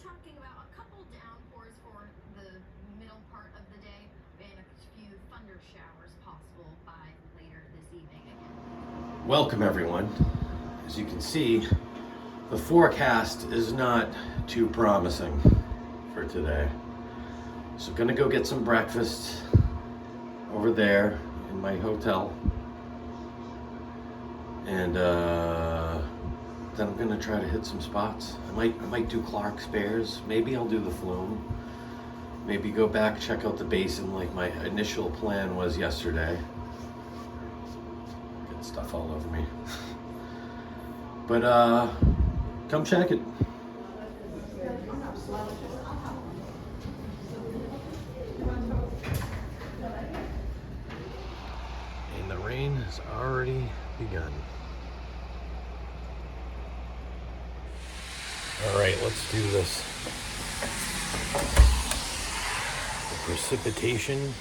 talking about a couple downpours for the middle part of the day and a few thunder showers possible by later this evening again. Welcome everyone. As you can see, the forecast is not too promising for today. So gonna go get some breakfast over there in my hotel. And then I'm gonna try to hit some spots. I might do Clark's Bears. Maybe I'll do the Flume. Maybe go back, check out the Basin like my initial plan was yesterday. Getting stuff all over me. But come check it. And the rain has already begun. All right, let's do this. The precipitation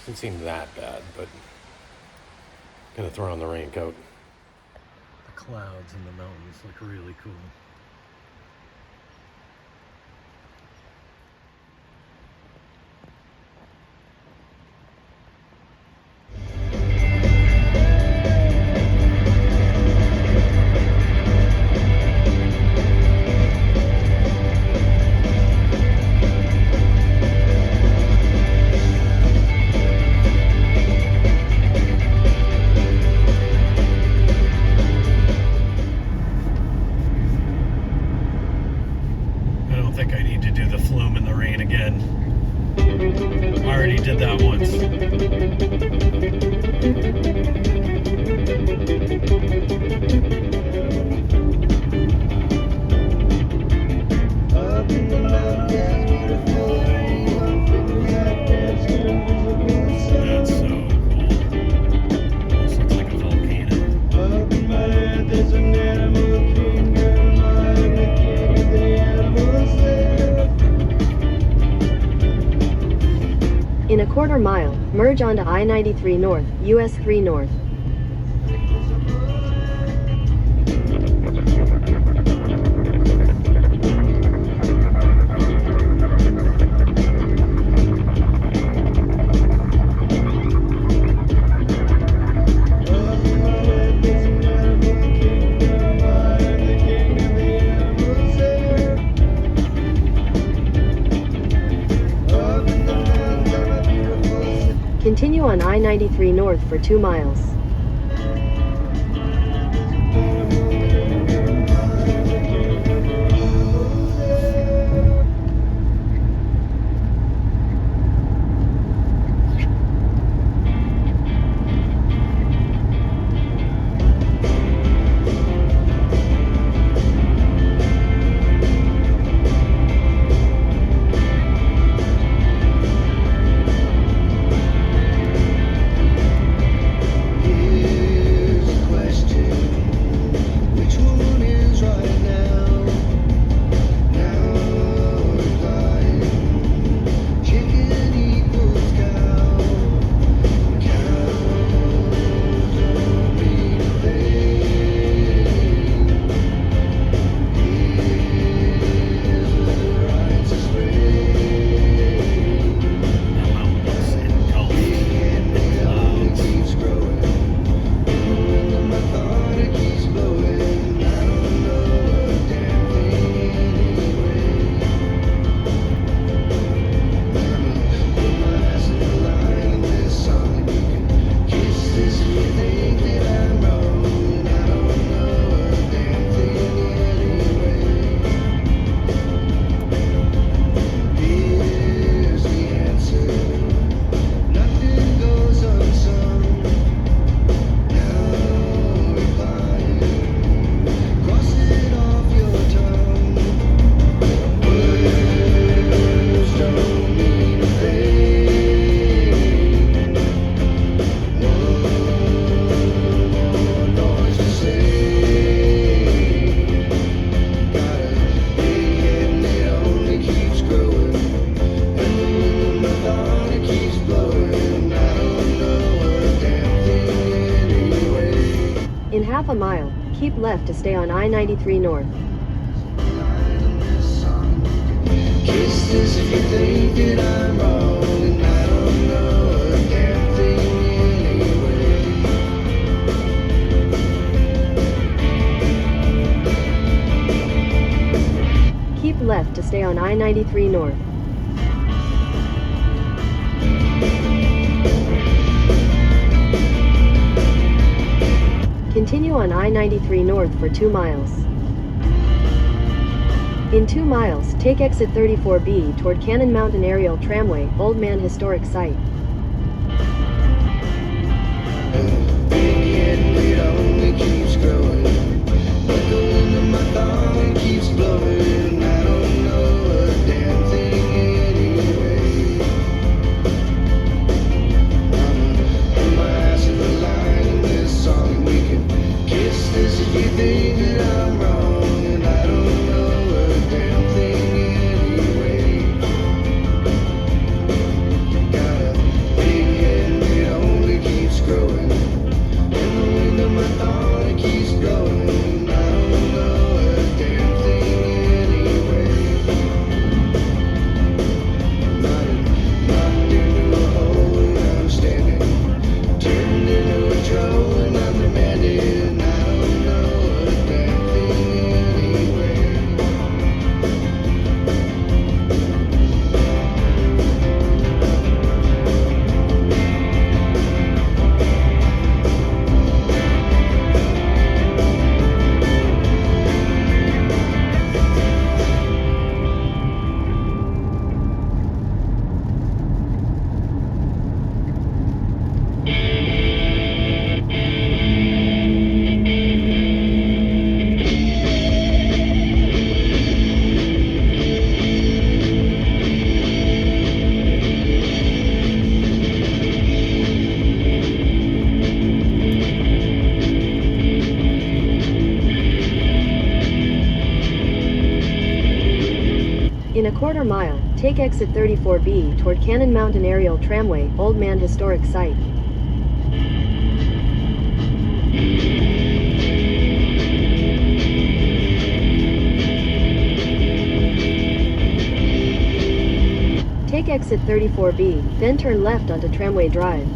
doesn't seem that bad, but I'm gonna throw on the raincoat. The clouds in the mountains look really cool. I think I need to do the Flume in the rain again. I already did that once. That's so cool. This looks like a volcano. In a quarter mile, merge onto I-93 North, US 3 North. Continue on I-93 North for 2 miles. In half a mile, keep left to stay on I-93 North. Kisses if you think that I'm wrong, and I don't know a damn thing anyway. Keep left to stay on I-93 North. Continue on I-93 North for 2 miles. In 2 miles, take exit 34B toward Cannon Mountain Aerial Tramway, Old Man Historic Site. Big head, it only keeps growing. But the wind of my thumb keeps blowing. I don't know a damn thing anyway. I'ma put my ass in the line in this song, and we can kiss this if you think that I'm wrong, and I don't know a damn thing anyway. Got a big head and it only keeps growing, and the wind of my thought it keeps blowing. I don't know a damn thing anyway. Knocked into a hole and I'm standing, turned into a troll and I'm demanding. I don't know a damn thing anyway. In a quarter mile, take exit 34B toward Cannon Mountain Aerial Tramway, Old Man Historic Site. Take exit 34B, then turn left onto Tramway Drive.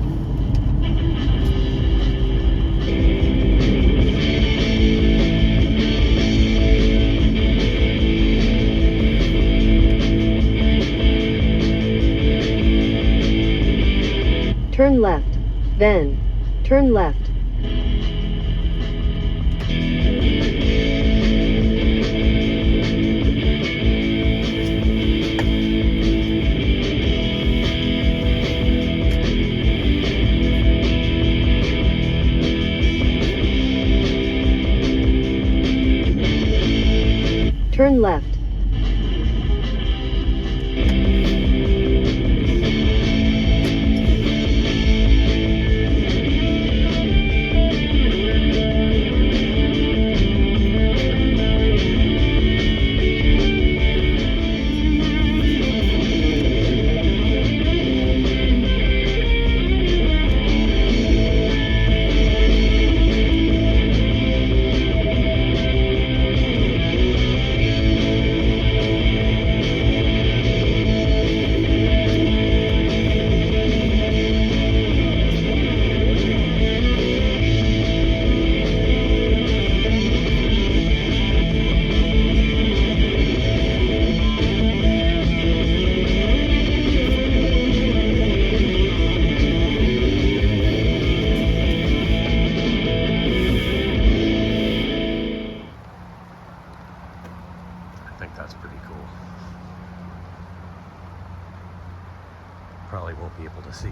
Turn left. Then, turn left. Turn left. I think that's pretty cool. Probably won't be able to see.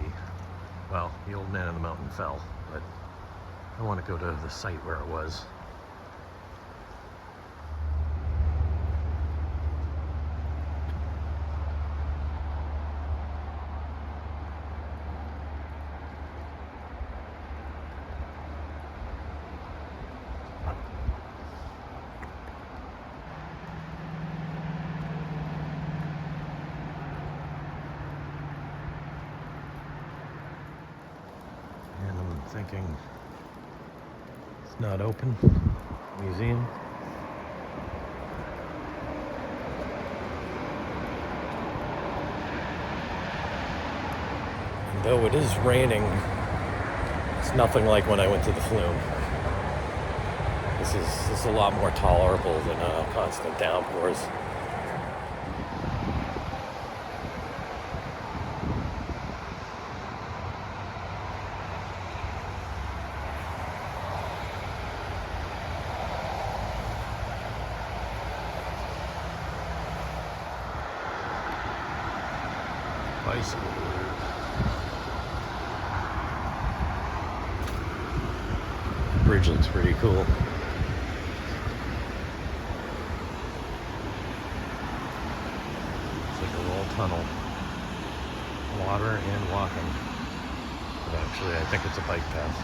Well, the old man on the mountain fell, but I want to go to the site where it was. And I'm thinking it's not open. Museum. Though it is raining, it's nothing like when I went to the flume. This is a lot more tolerable than constant downpours. Basin. Bridge looks pretty cool. It's like a little tunnel. Water and walking. But actually, I think it's a bike path.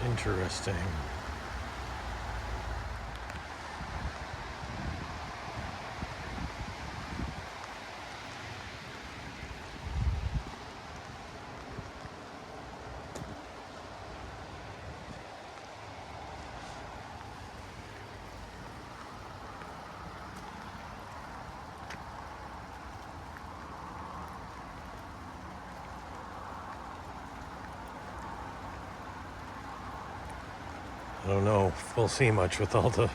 Interesting. I don't know if we'll see much with all the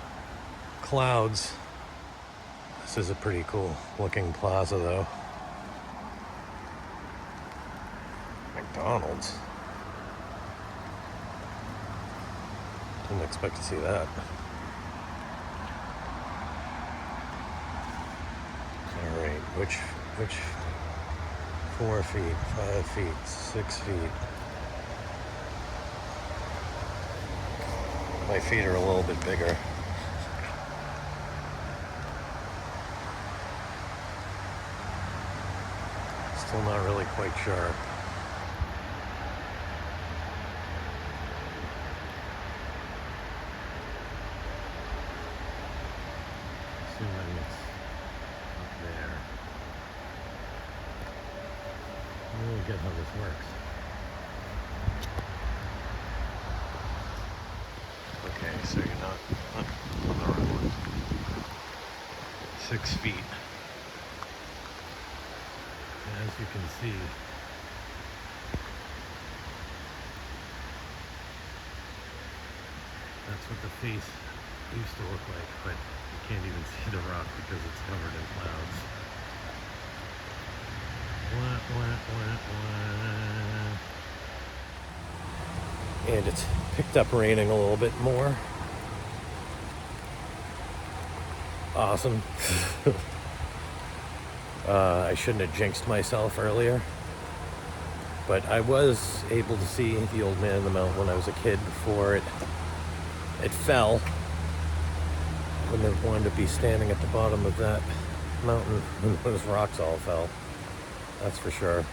clouds. This is a pretty cool looking plaza though. McDonald's. Didn't expect to see that. Alright, which 4 feet, 5 feet, 6 feet. My feet are a little bit bigger. Still not really quite sure. Assuming it's up there. I don't really get how this works. Okay, so you're not on the wrong one. 6 feet. And as you can see, that's what the face used to look like, but you can't even see the rock because it's covered in clouds. And it's picked up raining a little bit more. Awesome. I shouldn't have jinxed myself earlier, but I was able to see the old man in the mountain when I was a kid before it fell. I wouldn't have wanted to be standing at the bottom of that mountain when those rocks all fell. That's for sure.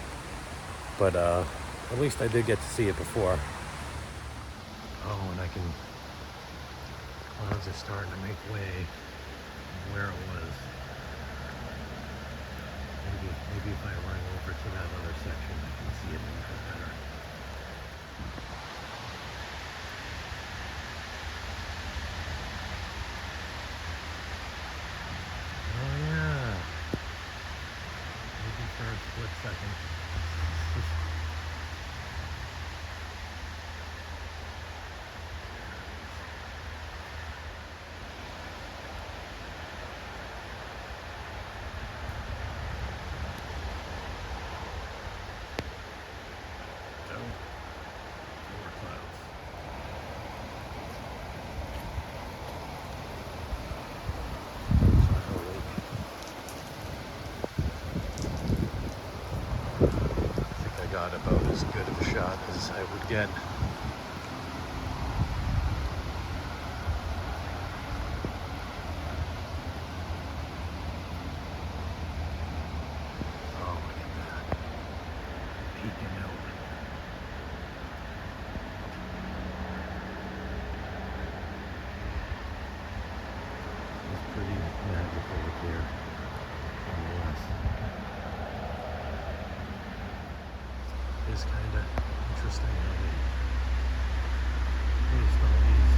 But at least I did get to see it before. Oh, and clouds are starting to make way where it was. Maybe Maybe if I run over to that other section, I can see it a little bit better. Oh yeah. Maybe for a split second. Got about as good of a shot as I would get. Oh, look at that. Peeking out. It's pretty magical up here in the west. Is kind of interesting how they placed all these.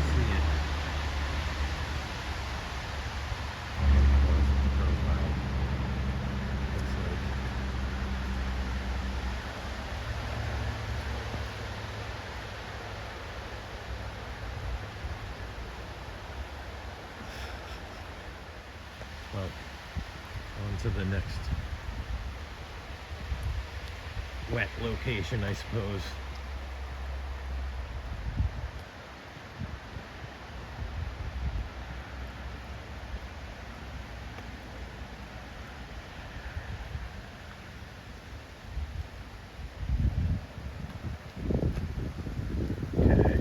See it. Profile. Looks like. Well, on to the next wet location, I suppose. Okay.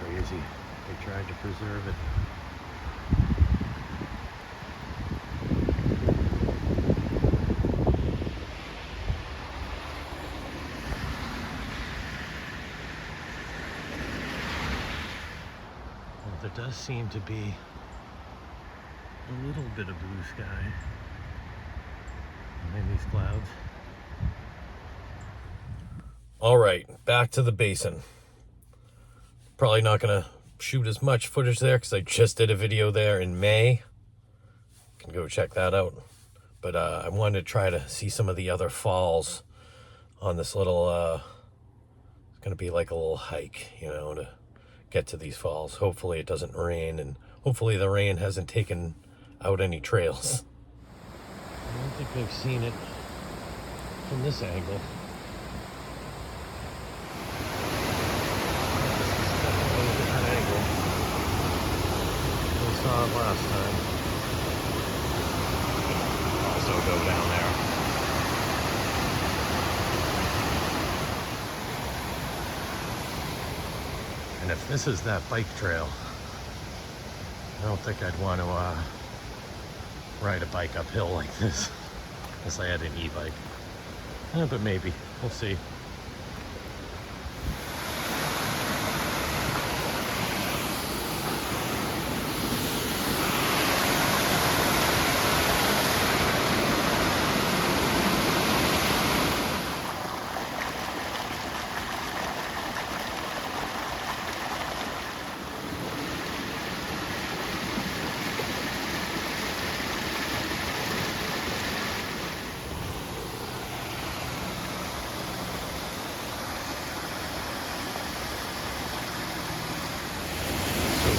Crazy. They tried to preserve it. Well, there does seem to be a little bit of blue sky behind these clouds. All right, back to the basin. Probably not gonna shoot as much footage there because I just did a video there in May. You can go check that out. But I wanted to try to see some of the other falls on this little, it's gonna be like a little hike, you know, to get to these falls. Hopefully it doesn't rain, and hopefully the rain hasn't taken out any trails. I don't think I've seen it from this angle. Saw it last time. Also go down there. And if this is that bike trail, I don't think I'd want to ride a bike uphill like this unless I had an e-bike. But maybe, we'll see.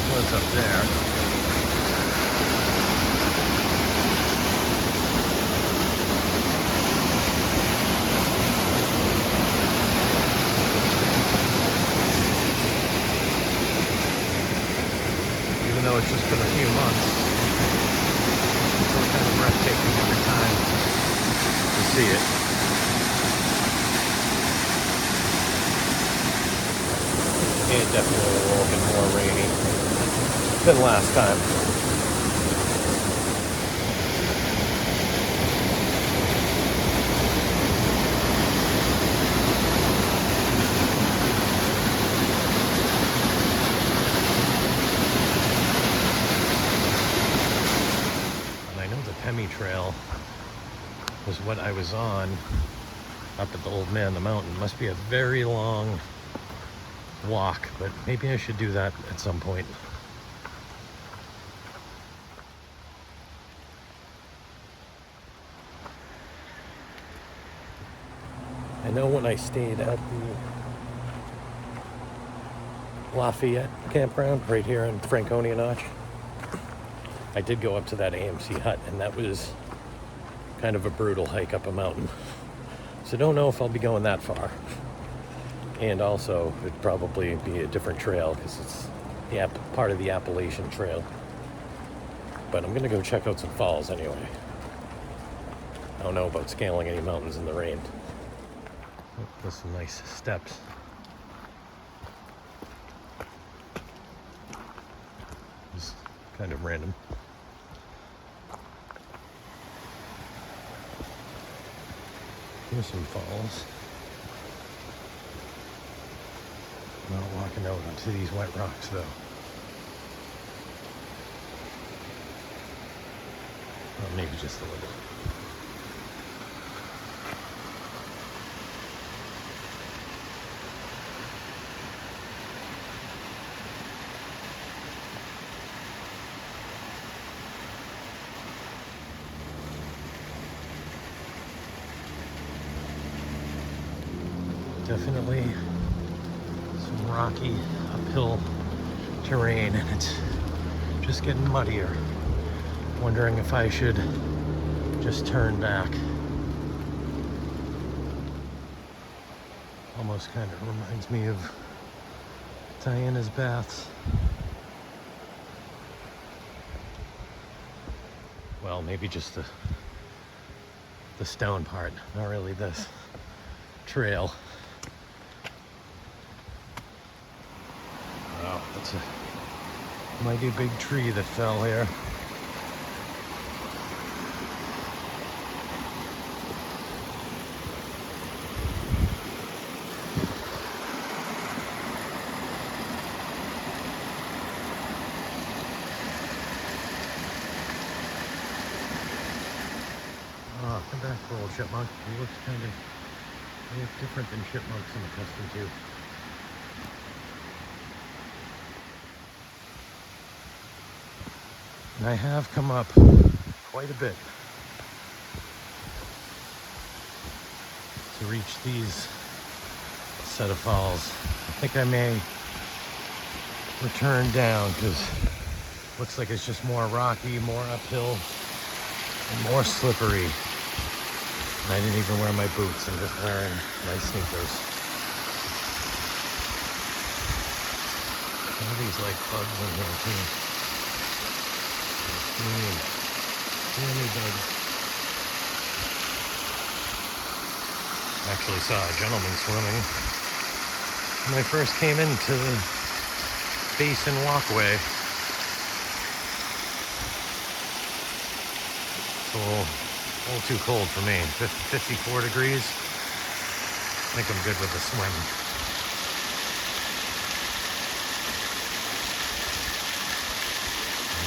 What's up there? Even though it's just been a few months, it's still kind of breathtaking every time to see it. It definitely a little bit more rainy than last time. was what I was on up at the Old Man the Mountain. Must be a very long walk, but maybe I should do that at some point. I know when I stayed at the Lafayette campground right here in Franconia Notch, I did go up to that AMC hut, and that was kind of a brutal hike up a mountain. So don't know if I'll be going that far. And also, it'd probably be a different trail because it's part of the Appalachian Trail. But I'm gonna go check out some falls anyway. I don't know about scaling any mountains in the rain. Oh, there's some nice steps. It's kind of random. Here's some falls. Not walking out onto these white rocks though. Or maybe just a little. Definitely some rocky uphill terrain, and it's just getting muddier. Wondering if I should just turn back. Almost kind of reminds me of Diana's baths. Well, maybe just the stone part, not really this trail. Wow, that's a mighty big tree that fell here. Oh, come back, little chipmunk. He looks different than chipmunks I'm accustomed to. And I have come up quite a bit to reach these set of falls. I think I may return down because it looks like it's just more rocky, more uphill, and more slippery. And I didn't even wear my boots. I'm just wearing my sneakers. Some of these like bugs in here too. Really big. Actually saw a gentleman swimming when I first came into the Basin walkway. It's a little too cold for me. 54 degrees. I think I'm good with a swim.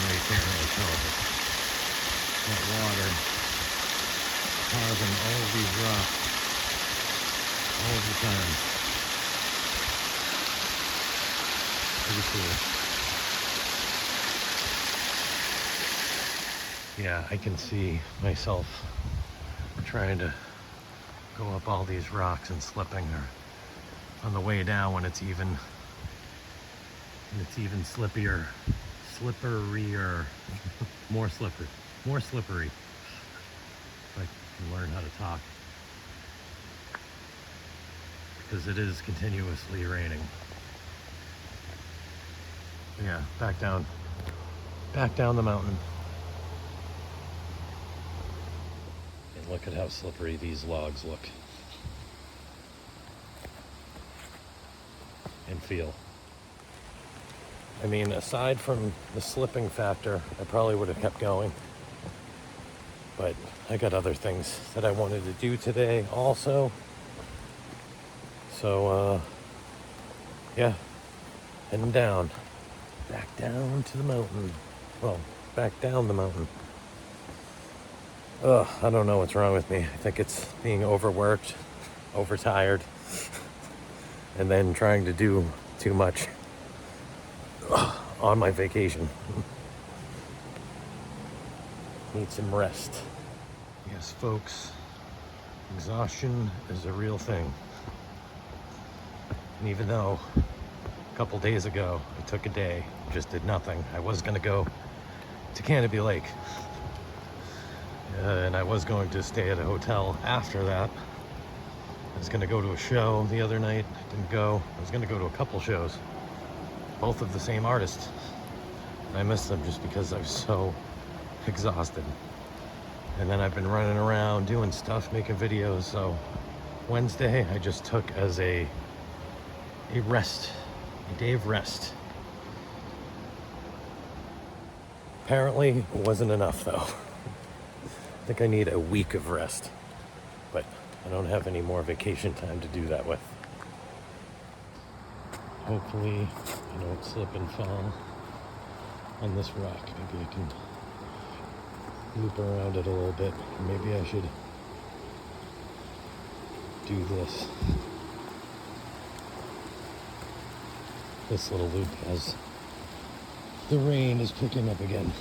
You can't really tell, but that water causing all of these rocks all the time. Pretty cool. Yeah, I can see myself trying to go up all these rocks and slipping, or on the way down when it's even slipperier. More slippery. If I can learn how to talk. Because it is continuously raining. Yeah, back down the mountain. And look at how slippery these logs look. And feel. I mean, aside from the slipping factor, I probably would have kept going. But I got other things that I wanted to do today also. So, yeah, heading down. Back down to the mountain. Well, back down the mountain. Ugh, I don't know what's wrong with me. I think it's being overworked, overtired, and then trying to do too much on my vacation. Need some rest. Yes, folks, exhaustion is a real thing. And even though a couple days ago I took a day, just did nothing, I was gonna go to Canopy Lake. And I was going to stay at a hotel after that. I was gonna go to a show the other night, didn't go. I was gonna go to a couple shows, both of the same artist. And I missed them just because I was so exhausted. And then I've been running around doing stuff, making videos. So Wednesday I just took as a rest, a day of rest. Apparently it wasn't enough though. I think I need a week of rest, but I don't have any more vacation time to do that with. Hopefully I don't slip and fall on this rock. Maybe I can loop around it a little bit. Maybe I should do this. This little loop as the rain is picking up again.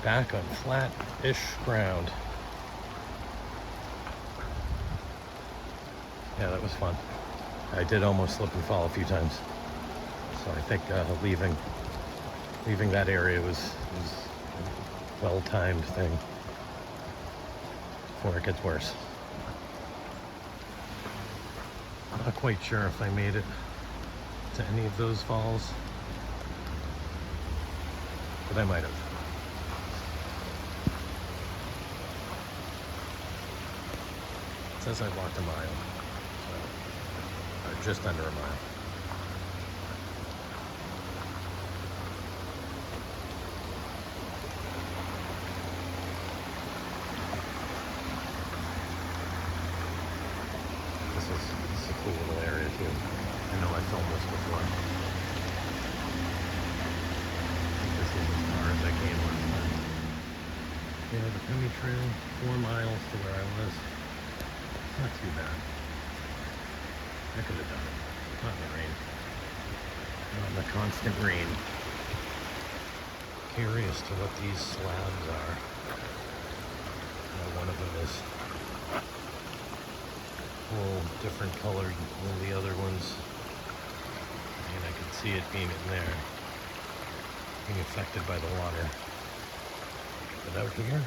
Back on flat-ish ground. Yeah, that was fun. I did almost slip and fall a few times. So I think leaving that area was a well-timed thing before it gets worse. Not quite sure if I made it to any of those falls, but I might have. It says I walked a mile, so just under a mile. This is a cool little area too. I know I filmed this before. This is as far as I came last time. Yeah, the Pemi Trail, 4 miles to where I was. Not too bad. I could have done it. Not in the rain. Not in the constant rain. Curious to what these slabs are. One of them is whole different colored than the other ones. And I can see it being in there, being affected by the water. But out here,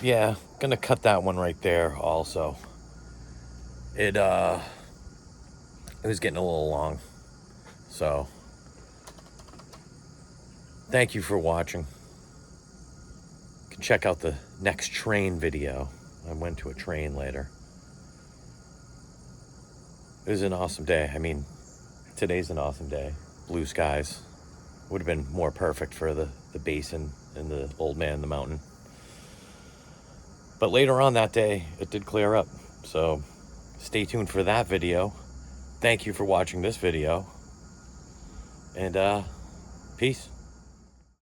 yeah, gonna cut that one right there also. It was getting a little long. So thank you for watching. You can check out the next train video. I went to a train later. It was an awesome day. I mean, today's an awesome day. Blue skies. Would have been more perfect for the basin and the old man in the mountain. But later on that day, it did clear up. So stay tuned for that video. Thank you for watching this video. And peace.